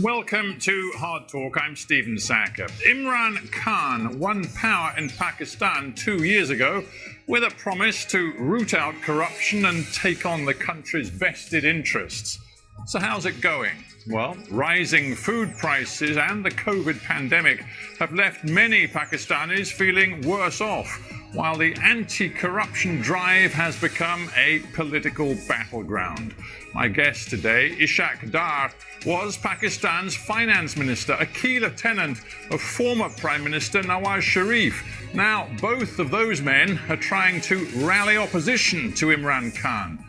Welcome to Hard Talk. I'm Stephen Sackur. Imran Khan won power in Pakistan 2 years ago with a promise to root out corruption and take on the country's vested interests. So how's it going? Well, rising food prices and the COVID pandemic have left many Pakistanis feeling worse off, while the anti-corruption drive has become a political battleground. My guest today, Ishaq Dar, was Pakistan's finance minister, a key lieutenant of former Prime Minister Nawaz Sharif. Now, both of those men are trying to rally opposition to Imran Khan.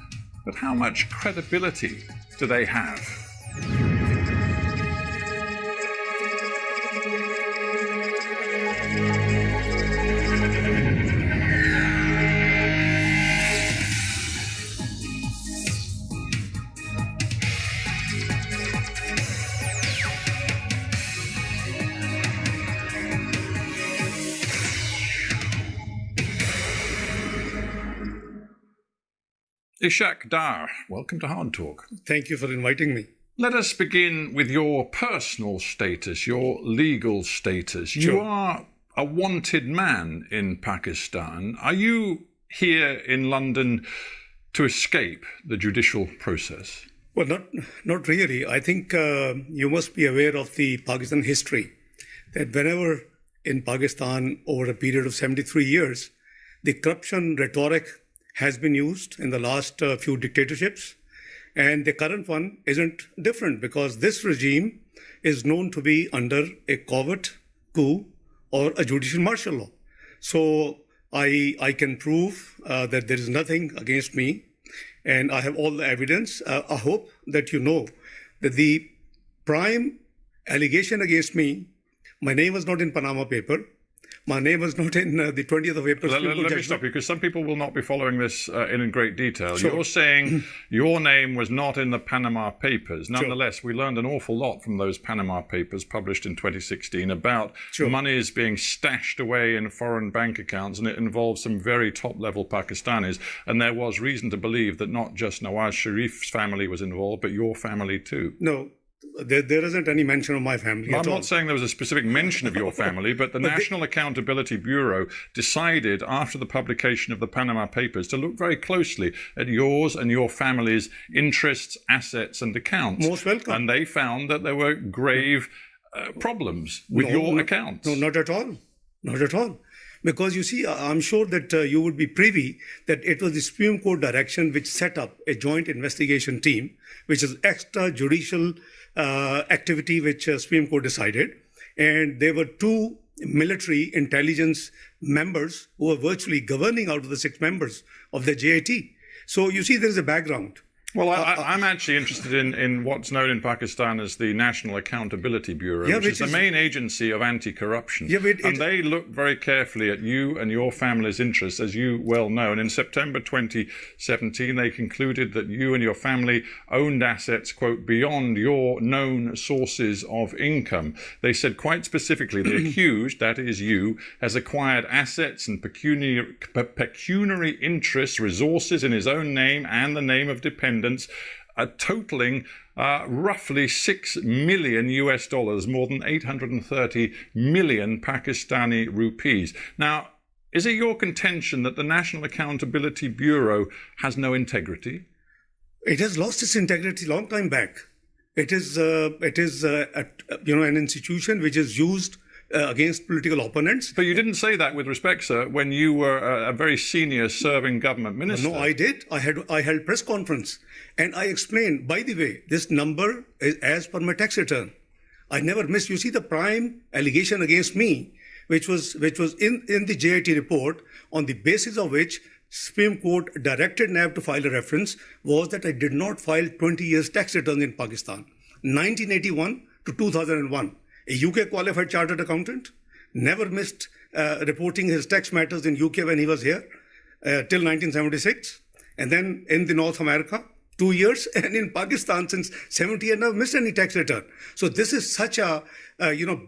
But how much credibility do they have? Ishaq Dar, welcome to Hard Talk. Thank you for inviting me. Let us begin with your personal status, your legal status. Sure. You are a wanted man in Pakistan. Are you here in London to escape the judicial process? Well, not really. I think you must be aware of the Pakistan history, that whenever in Pakistan over a period of 73 years, the corruption rhetoric has been used in the last few dictatorships. And the current one isn't different, because this regime is known to be under a covert coup or a judicial martial law. So I can prove that there is nothing against me, and I have all the evidence. I hope that you know that the prime allegation against me, my name was not in Panama paper. My name was not in the 20th of April. Let me stop you, because some people will not be following this in great detail. Sure. You're saying your name was not in the Panama Papers. Nonetheless, sure, we learned an awful lot from those Panama Papers published in 2016 about sure, monies being stashed away in foreign bank accounts, and it involved some very top-level Pakistanis. And there was reason to believe that not just Nawaz Sharif's family was involved, but your family too. No. There isn't any mention of my family at all. I'm not saying there was a specific mention of your family, but the National Accountability Bureau decided after the publication of the Panama Papers to look very closely at yours and your family's interests, assets and accounts. Most welcome. And they found that there were grave problems with your accounts. No, not at all. Not at all. Because you see, I'm sure that you would be privy that it was the Supreme Court direction which set up a joint investigation team, which is extrajudicial activity which Supreme Court decided. And there were two military intelligence members who were virtually governing out of the 6 members of the JIT. So you see, there is a background. Well, I'm actually interested in what's known in Pakistan as the National Accountability Bureau, which is the main agency of anti-corruption. And they look very carefully at you and your family's interests, as you well know. And in September 2017, they concluded that you and your family owned assets, quote, beyond your known sources of income. They said quite specifically, the accused, that is you, has acquired assets and pecuniary interests, resources in his own name and the name of dependents, totaling roughly $6 million US, more than 830 million Pakistani rupees. Now, is it your contention that the National Accountability Bureau has no integrity? It has lost its integrity long time back. It is an institution which is used against political opponents. But you didn't say that with respect, sir, when you were a very senior serving government minister. No, I did. I held press conference and I explained, by the way, this number is as per my tax return. I never missed. You see, the prime allegation against me, which was in the JIT report, on the basis of which Supreme Court directed NAB to file a reference, was that I did not file 20 years tax returns in Pakistan. 1981 to 2001. A UK qualified chartered accountant, never missed reporting his tax matters in UK when he was here till 1976. And then in the North America, 2 years, and in Pakistan since 70 and never missed any tax return. So this is such a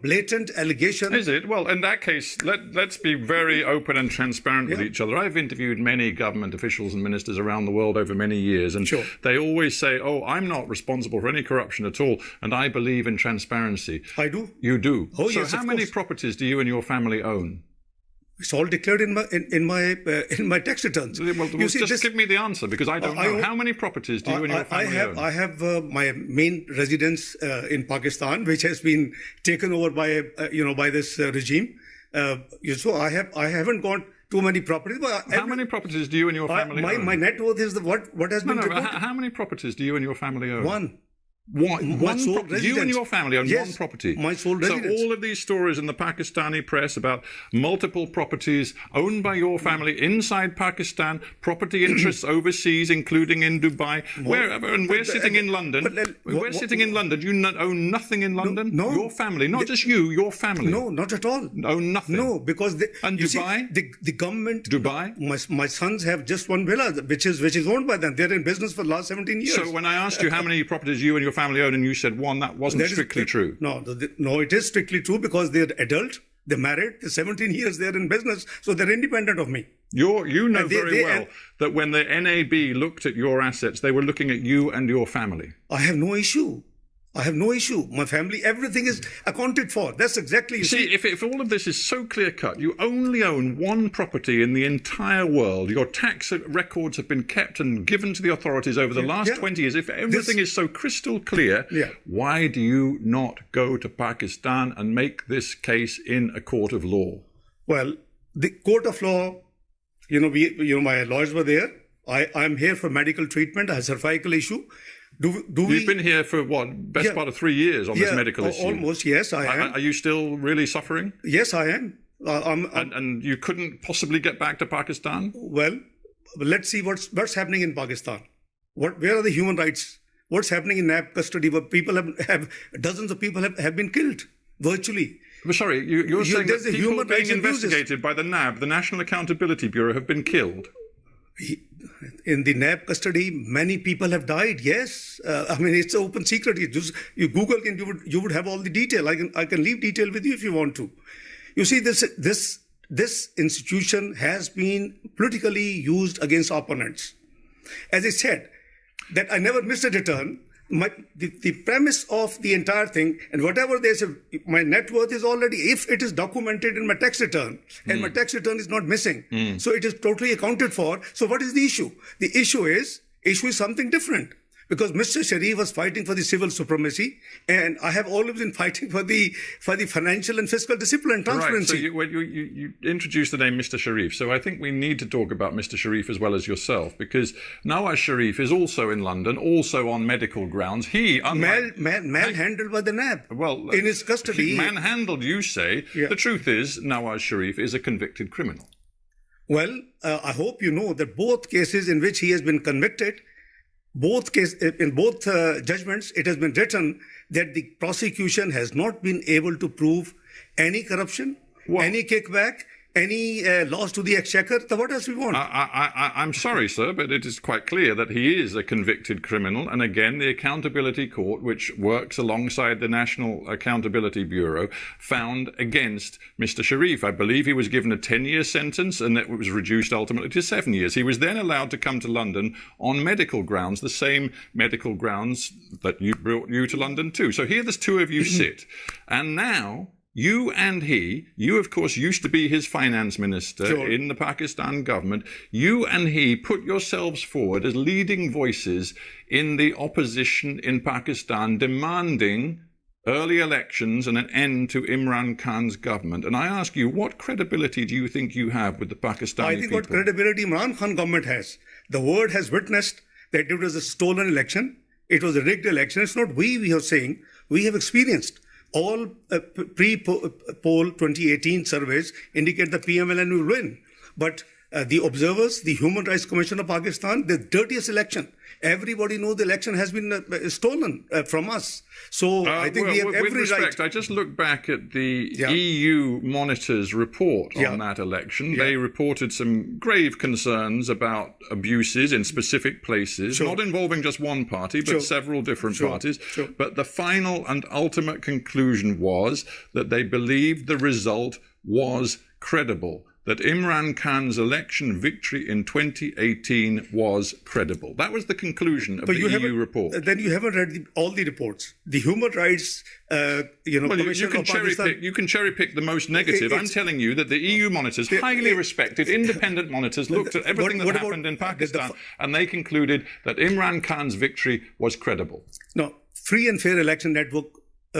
blatant allegation. Is it? Well, in that case, let's be very open and transparent with each other. I've interviewed many government officials and ministers around the world over many years, and they always say, "Oh, I'm not responsible for any corruption at all, and I believe in transparency." I do. You do. Oh, so yes, how many properties do you and your family own? It's all declared in my tax returns. Well, just give me the answer, because I don't know. How many properties do you and your family own? I have my main residence in Pakistan, which has been taken over by this regime. So I haven't got too many properties. But how many properties do you and your family own? My net worth is what has been reported. How many properties do you and your family own? One. One sole residence. You and your family own one property. My sole residence. So all of these stories in the Pakistani press about multiple properties owned by your family inside Pakistan, property interests overseas, including in Dubai, wherever, and we're sitting in London. We're sitting in London. You own nothing in London? No. Your family, not just you, your family. No, not at all. Own nothing? No, because and Dubai? The government... Dubai? My sons have just one villa, which is owned by them. They're in business for the last 17 years. So when I asked you how many properties you and your family own, and you said one, that wasn't strictly true. No, it is strictly true, because they're adult, they're married, they're 17 years, they're in business, so they're independent of me. You know very well that when the NAB looked at your assets, they were looking at you and your family. I have no issue. My family, everything is accounted for. That's exactly... See, if all of this is so clear-cut, you only own one property in the entire world. Your tax records have been kept and given to the authorities over the last 20 years. If everything is so crystal clear, why do you not go to Pakistan and make this case in a court of law? Well, the court of law, my lawyers were there. I'm here for medical treatment. I have a cervical issue. You've been here for best part of 3 years on this medical issue? Almost, yes, I am. Are you still really suffering? Yes, I am. And you couldn't possibly get back to Pakistan? Well, let's see what's happening in Pakistan. Where are the human rights? What's happening in NAB custody? Where people have dozens of people have been killed virtually. But sorry, you're saying that people being investigated by the NAB, the National Accountability Bureau, have been killed? In the NAB custody, many people have died. Yes, it's an open secret. You Google and you would have all the detail. I can leave detail with you if you want to. You see, this institution has been politically used against opponents. As I said, that I never missed a return. The premise of the entire thing, and whatever they say, my net worth is already, if it is documented in my tax return, and my tax return is not missing, so it is totally accounted for. So what is the issue? The issue is something different. Because Mr. Sharif was fighting for the civil supremacy, and I have always been fighting for the financial and fiscal discipline, transparency. Right, so you introduced the name Mr. Sharif, so I think we need to talk about Mr. Sharif as well as yourself, because Nawaz Sharif is also in London, also on medical grounds. He manhandled by the NAB. Well, in his custody. Manhandled, you say. Yeah. The truth is, Nawaz Sharif is a convicted criminal. Well, I hope you know that both cases in which he has been convicted, in both judgments, it has been written that the prosecution has not been able to prove any corruption, any kickback, any loss to the exchequer. So what else we want? I'm sorry, sir, but it is quite clear that he is a convicted criminal. And again, the Accountability Court, which works alongside the National Accountability Bureau, found against Mr. Sharif. I believe he was given a 10-year sentence, and it was reduced ultimately to 7 years. He was then allowed to come to London on medical grounds, the same medical grounds that brought you to London too. So here there's two of you sit. And now... You and you of course used to be his finance minister in the Pakistan government. You and he put yourselves forward as leading voices in the opposition in Pakistan, demanding early elections and an end to Imran Khan's government. And I ask you, what credibility do you think you have with the Pakistani people? I think what credibility Imran Khan government has. The world has witnessed that it was a stolen election. It was a rigged election. It's not we are saying. We have experienced. All pre-poll 2018 surveys indicate the PMLN will win. But the observers, the Human Rights Commission of Pakistan, the dirtiest election. Everybody knows the election has been stolen from us. So I think we have every right. I just looked back at the EU Monitor's report on that election. Yeah. They reported some grave concerns about abuses in specific places, not involving just one party, but several different parties. But the final and ultimate conclusion was that they believed the result was credible, that Imran Khan's election victory in 2018 was credible. That was the conclusion of the EU report. Then you haven't read all the reports. The Human Rights, Commission you can cherry pick the most negative. I'm telling you that the EU monitors, highly respected, independent monitors, looked at everything that happened in Pakistan, and they concluded that Imran Khan's victory was credible. No, Free and Fair Election Network,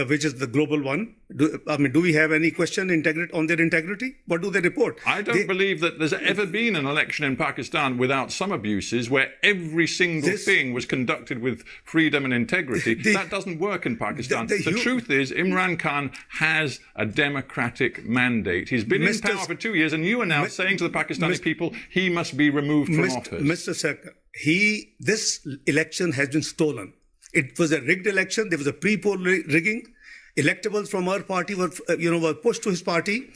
which is the global one. Do we have any question on their integrity? What do they report? I don't believe that there's ever been an election in Pakistan without some abuses where every single thing was conducted with freedom and integrity. That doesn't work in Pakistan. The truth is, Imran Khan has a democratic mandate. He's been in power for 2 years, and you are now saying to the Pakistani people, he must be removed from office. Mr. Sackur, this election has been stolen. It was a rigged election. There was a pre-poll rigging. Electables from our party were pushed to his party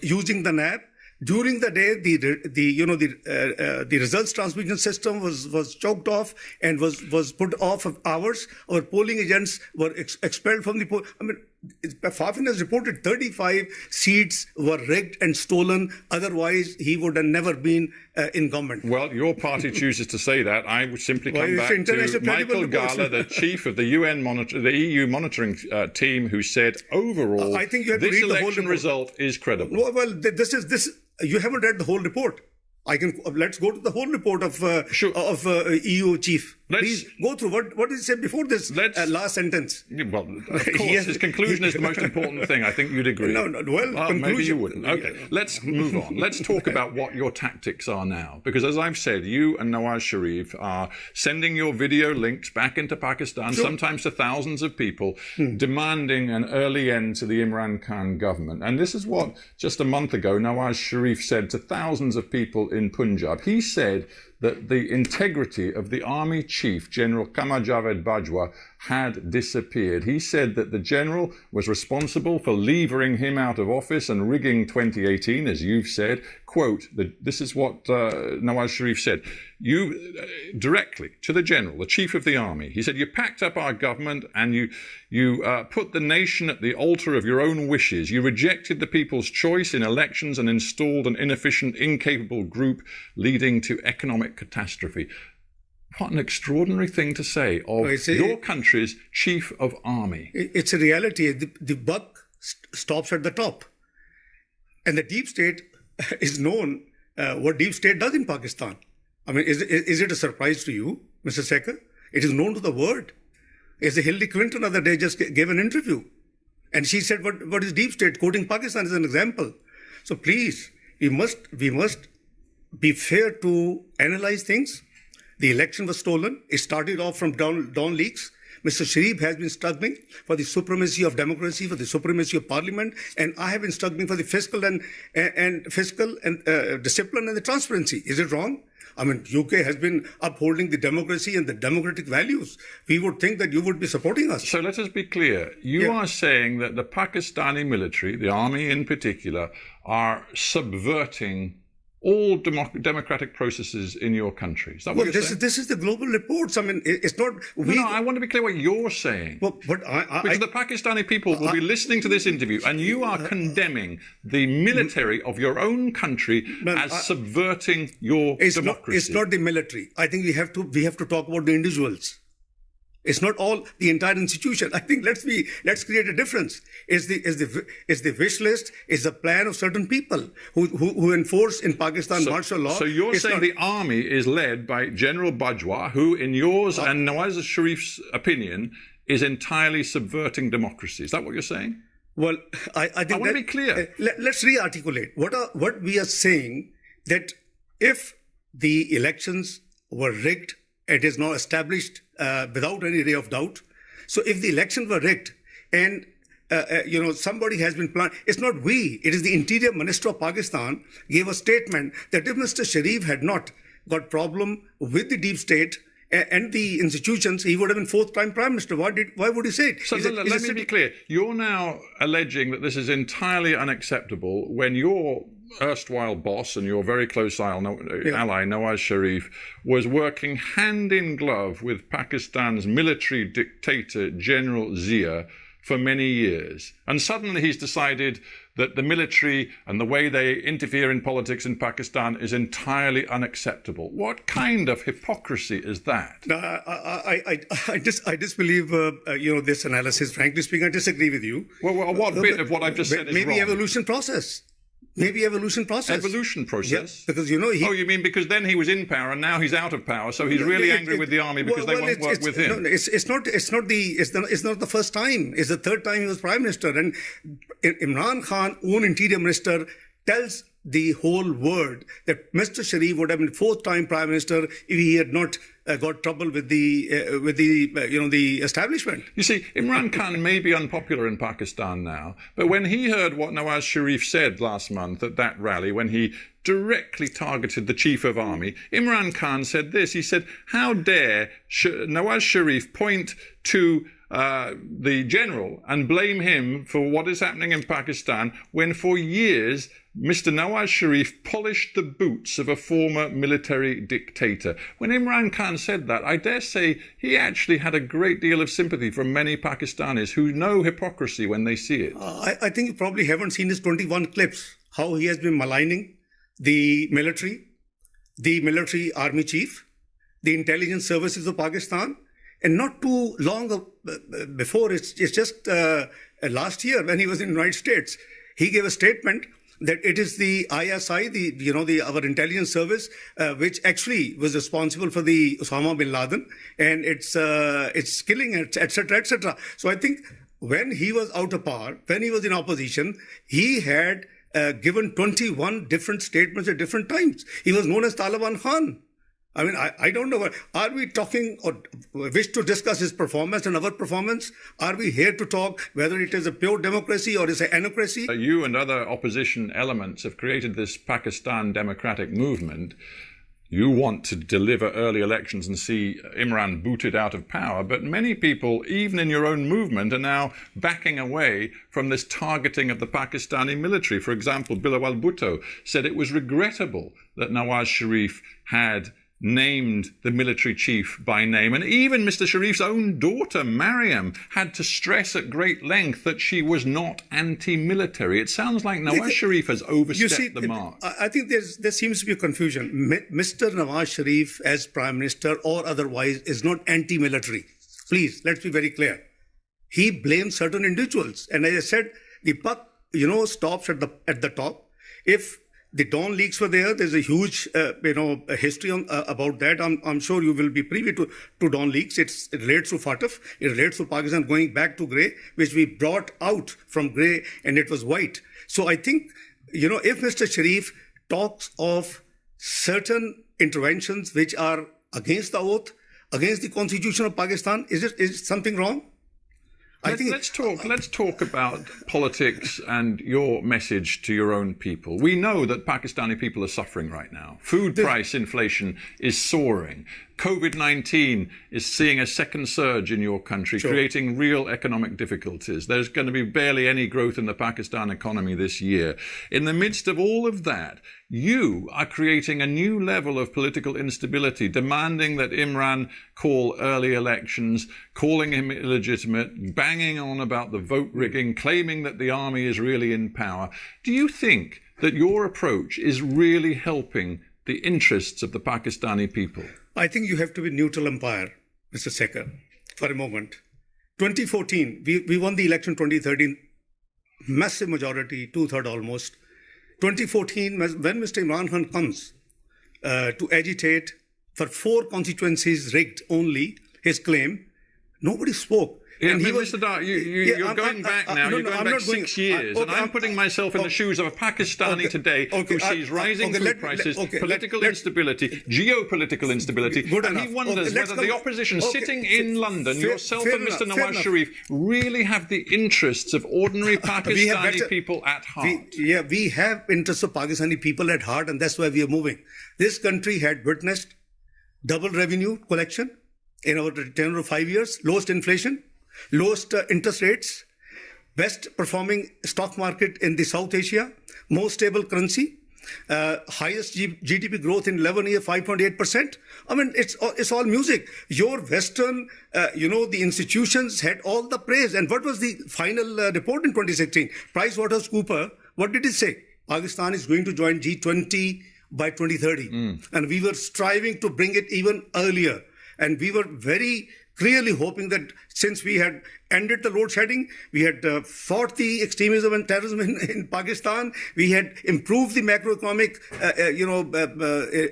using the NAB. During the day, the results transmission system was choked off and was put off of hours. Our polling agents were expelled from the poll. Fafin has reported 35 seats were rigged and stolen. Otherwise, he would have never been in government. Well, your party chooses to say that. I would simply come back to Michael Gala, the chief of the EU monitoring team, who said overall, I think you have this to read the election whole result is credible. Well, this. You haven't read the whole report. Let's go to the whole report of EU chief. Please go through what did he say before this last sentence. Well, of course, his conclusion is the most important thing. I think you'd agree. Maybe you wouldn't. Okay, let's move on. Let's talk about what your tactics are now. Because as I've said, you and Nawaz Sharif are sending your video links back into Pakistan, sometimes to thousands of people, demanding an early end to the Imran Khan government. And this is what, just a month ago, Nawaz Sharif said to thousands of people in Punjab. He said that the integrity of the army chief, General Qamar Javed Bajwa, had disappeared. He said that the general was responsible for levering him out of office and rigging 2018, as you've said. Quote, this is what Nawaz Sharif said. You, directly to the general, the chief of the army, he said, you packed up our government and you put the nation at the altar of your own wishes. You rejected the people's choice in elections and installed an inefficient, incapable group leading to economic catastrophe. What an extraordinary thing to say of your country's chief of army. It's a reality. The buck stops at the top. And the deep state is known what deep state does in Pakistan. Is it a surprise to you, Mr. Sackur? It is known to the world. As Hillary Clinton the other day just gave an interview. And she said, what is deep state? Quoting Pakistan as an example. So please, we must be fair to analyze things. The election was stolen. It started off from Dawn leaks. Mr. Sharif has been struggling for the supremacy of democracy, for the supremacy of parliament, and I have been struggling for the fiscal and discipline and the transparency. Is it wrong? UK has been upholding the democracy and the democratic values. We would think that you would be supporting us. So let us be clear. You are saying that the Pakistani military, the army in particular, are subverting all democratic processes in your country. Is that what you're saying? This is the global reports. It's not... No, I want to be clear what you're saying. Because the Pakistani people will be listening to this interview and you are condemning the military of your own country as subverting your democracy. It's not the military. I think we have to talk about the individuals. It's not all the entire institution. I think let's create a difference. It's the wish list, it's the plan of certain people who enforce in Pakistan martial law. So you're saying the army is led by General Bajwa, who in yours and Nawaz Sharif's opinion is entirely subverting democracy. Is that what you're saying? Well, I think I want to be clear. Let's re-articulate. What we are saying, that if the elections were rigged, it is now established without any ray of doubt. So if the elections were rigged and somebody has been planned, it's not we, it is the Interior Minister of Pakistan gave a statement that if Mr. Sharif had not got problem with the deep state and the institutions, he would have been fourth-time Prime Minister. Why would he say it? So let me be clear. You're now alleging that this is entirely unacceptable when your erstwhile boss and your very close ally, Nawaz Sharif, was working hand in glove with Pakistan's military dictator, General Zia, for many years. And suddenly he's decided that the military and the way they interfere in politics in Pakistan is entirely unacceptable. What kind of hypocrisy is that? I disbelieve this analysis. Frankly speaking, I disagree with you. Well, what bit of what I've just said is maybe wrong? Evolution process. Evolution process. Yeah, because you mean because then he was in power and now he's out of power, so he's really angry with the army because they won't work with him. No, it's not the first time. It's the third time he was Prime Minister, and Imran Khan, own Interior Minister, tells the whole world that Mr. Sharif would have been fourth-time Prime Minister if he had not got trouble with the establishment. You see, Imran Khan may be unpopular in Pakistan now, but when he heard what Nawaz Sharif said last month at that rally, when he directly targeted the Chief of Army, Imran Khan said this. He said, "How dare Nawaz Sharif point to the general and blame him for what is happening in Pakistan when for years Mr. Nawaz Sharif polished the boots of a former military dictator." When Imran Khan said that, I dare say he actually had a great deal of sympathy from many Pakistanis who know hypocrisy when they see it. I think you probably haven't seen his 21 clips, how he has been maligning the military army chief, the intelligence services of Pakistan. And not too long before, it's just last year when he was in the United States, he gave a statement that it is the ISI, our intelligence service, which actually was responsible for the Osama bin Laden and its killing, etc., etc. So I think when he was out of power, when he was in opposition, he had given 21 different statements at different times. He was known as Taliban Khan. I mean, I don't know. Are we talking or wish to discuss his performance and our performance? Are we here to talk whether it is a pure democracy or is it an anocracy? You and other opposition elements have created this Pakistan democratic movement. You want to deliver early elections and see Imran booted out of power, but many people, even in your own movement, are now backing away from this targeting of the Pakistani military. For example, Bilawal Bhutto said it was regrettable that Nawaz Sharif had named the military chief by name. And even Mr. Sharif's own daughter, Mariam, had to stress at great length that she was not anti-military. It sounds like Nawaz Sharif has overstepped the mark. I think there seems to be a confusion. Mr. Nawaz Sharif, as Prime Minister or otherwise, is not anti-military. Please, let's be very clear. He blames certain individuals. And as I said, the buck, stops at the top. If the Dawn leaks were there, there's a huge, history about that. I'm sure you will be privy to Dawn leaks. It relates to FATF. It relates to Pakistan going back to grey, which we brought out from grey and it was white. So I think, if Mr. Sharif talks of certain interventions which are against the oath, against the constitution of Pakistan, is something wrong? Let's talk about politics and your message to your own people. We know that Pakistani people are suffering right now. Food price inflation is soaring. COVID-19 is seeing a second surge in your country, creating real economic difficulties. There's going to be barely any growth in the Pakistan economy this year. In the midst of all of that, you are creating a new level of political instability, demanding that Imran call early elections, calling him illegitimate, banging on about the vote rigging, claiming that the army is really in power. Do you think that your approach is really helping the interests of the Pakistani people? I think you have to be neutral umpire, Mr. Sackur, for a moment. 2014, we won the election 2013, massive majority, 2/3 almost. 2014, when Mr. Imran Khan comes to agitate for 4 constituencies rigged only, his claim, nobody spoke. Yeah, and Mr. Dar, you're going back now. You're going back 6 years, and I'm putting myself in the shoes of a Pakistani today who sees rising food prices, political instability, geopolitical instability, and he wonders whether the opposition sitting in London, yourself and Mr. Nawaz Sharif, really have the interests of ordinary Pakistani people at heart. We have interests of Pakistani people at heart, and that's why we are moving. This country had witnessed double revenue collection. in our tenure of 5 years, lowest inflation, lowest interest rates, best performing stock market in the South Asia, most stable currency, highest GDP growth in 11 years, 5.8%. I mean, it's all music. Your Western, the institutions had all the praise. And what was the final report in 2016? PricewaterhouseCoopers, what did it say? Pakistan is going to join G20 by 2030. And we were striving to bring it even earlier. And we were very clearly hoping that since we had ended the load shedding, we had fought the extremism and terrorism in Pakistan, we had improved the macroeconomic,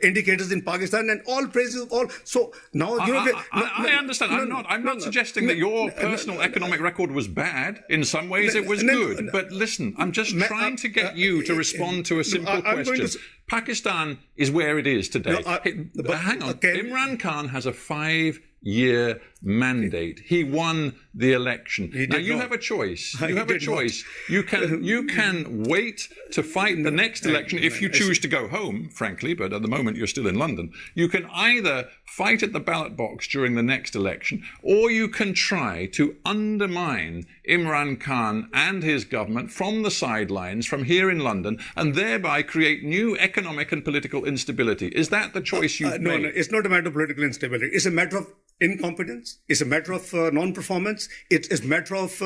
indicators in Pakistan, and all praises, all. So now, I understand. I'm not suggesting that your personal economic record was bad. In some ways, it was good. But listen, I'm just trying to get you to respond to a simple question. Pakistan is where it is today. Hang on. Okay. Imran Khan has a 5-year mandate. He won the election. Now you have a choice. You have a choice. You can wait to fight the next election if you choose to go home, frankly, but at the moment you're still in London. You can either fight at the ballot box during the next election, or you can try to undermine Imran Khan and his government from the sidelines, from here in London, and thereby create new economic and political instability. Is that the choice you've made? No, it's not a matter of political instability. It's a matter of incompetence. It's a matter of non-performance. It is a matter of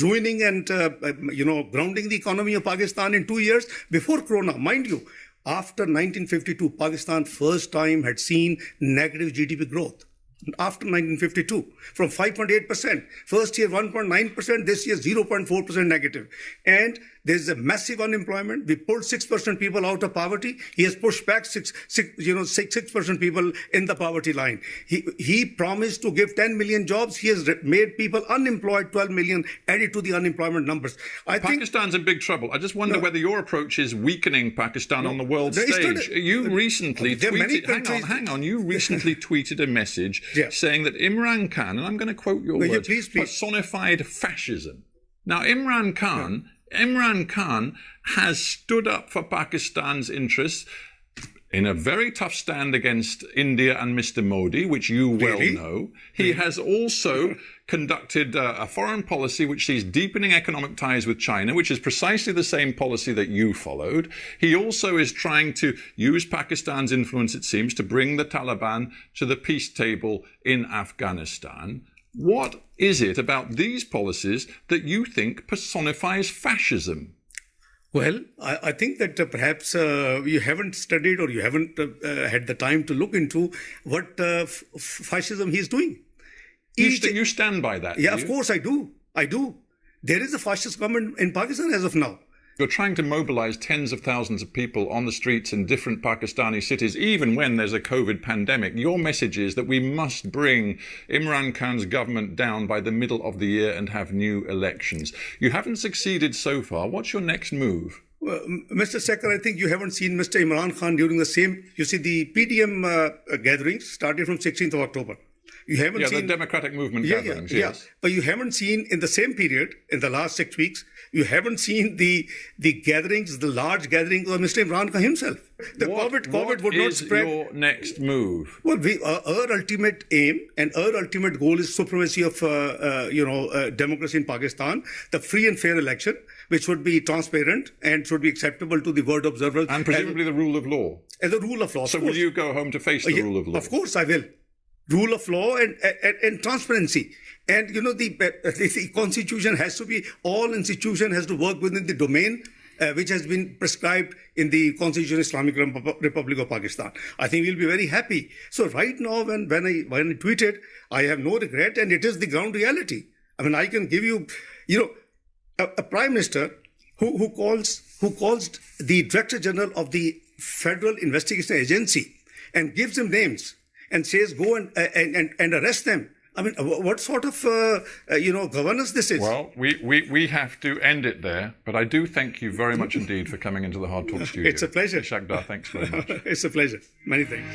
ruining and, grounding the economy of Pakistan in 2 years before Corona. Mind you, after 1952, Pakistan first time had seen negative GDP growth. After 1952, from 5.8%, first year 1.9%, this year 0.4% negative. And there's a massive unemployment. We pulled 6% people out of poverty. He has pushed back 6% people in the poverty line. He promised to give 10 million jobs. He has made people unemployed, 12 million added to the unemployment numbers. Pakistan's in big trouble. I just wonder whether your approach is weakening Pakistan on the world stage. You recently tweeted, hang on, you recently tweeted a message saying that Imran Khan, and I'm going to quote your words, personified fascism. Now, Imran Khan has stood up for Pakistan's interests in a very tough stand against India and Mr. Modi, which you well know. He has also conducted a foreign policy which sees deepening economic ties with China, which is precisely the same policy that you followed. He also is trying to use Pakistan's influence, it seems, to bring the Taliban to the peace table in Afghanistan. What is it about these policies that you think personifies fascism? Well, I think that perhaps you haven't studied or you haven't had the time to look into what fascism he is doing. You stand by that? Yeah, of course I do. There is a fascist government in Pakistan as of now. You're trying to mobilize tens of thousands of people on the streets in different Pakistani cities, even when there's a COVID pandemic. Your message is that we must bring Imran Khan's government down by the middle of the year and have new elections. You haven't succeeded so far. What's your next move? Well, Mr. Sackur, I think you haven't seen Mr. Imran Khan during the same, you see, the PDM gatherings started from 16th of October. You haven't seen the Democratic Movement gatherings, yes. But you haven't seen in the same period, in the last 6 weeks, you haven't seen the gatherings, the large gatherings of Mr. Imran Khan himself. COVID would not spread. What is your next move? Well, our ultimate aim and our ultimate goal is supremacy of, democracy in Pakistan, the free and fair election, which would be transparent and should be acceptable to the world observers. And presumably the rule of law. And the rule of law. So will you go home to face the rule of law? Of course I will. Rule of law and transparency. And, the constitution has to be, all institution has to work within the domain which has been prescribed in the Constitution of Islamic Republic of Pakistan. I think we'll be very happy. So right now, when I tweeted, I have no regret, and it is the ground reality. I mean, I can give you, a prime minister who calls the Director General of the Federal Investigation Agency and gives them names and says, go and arrest them. I mean, what sort of, governance this is? Well, we have to end it there, but I do thank you very much indeed for coming into the Hard Talk studio. It's a pleasure. Ishaq Dar, thanks very much. It's a pleasure. Many thanks.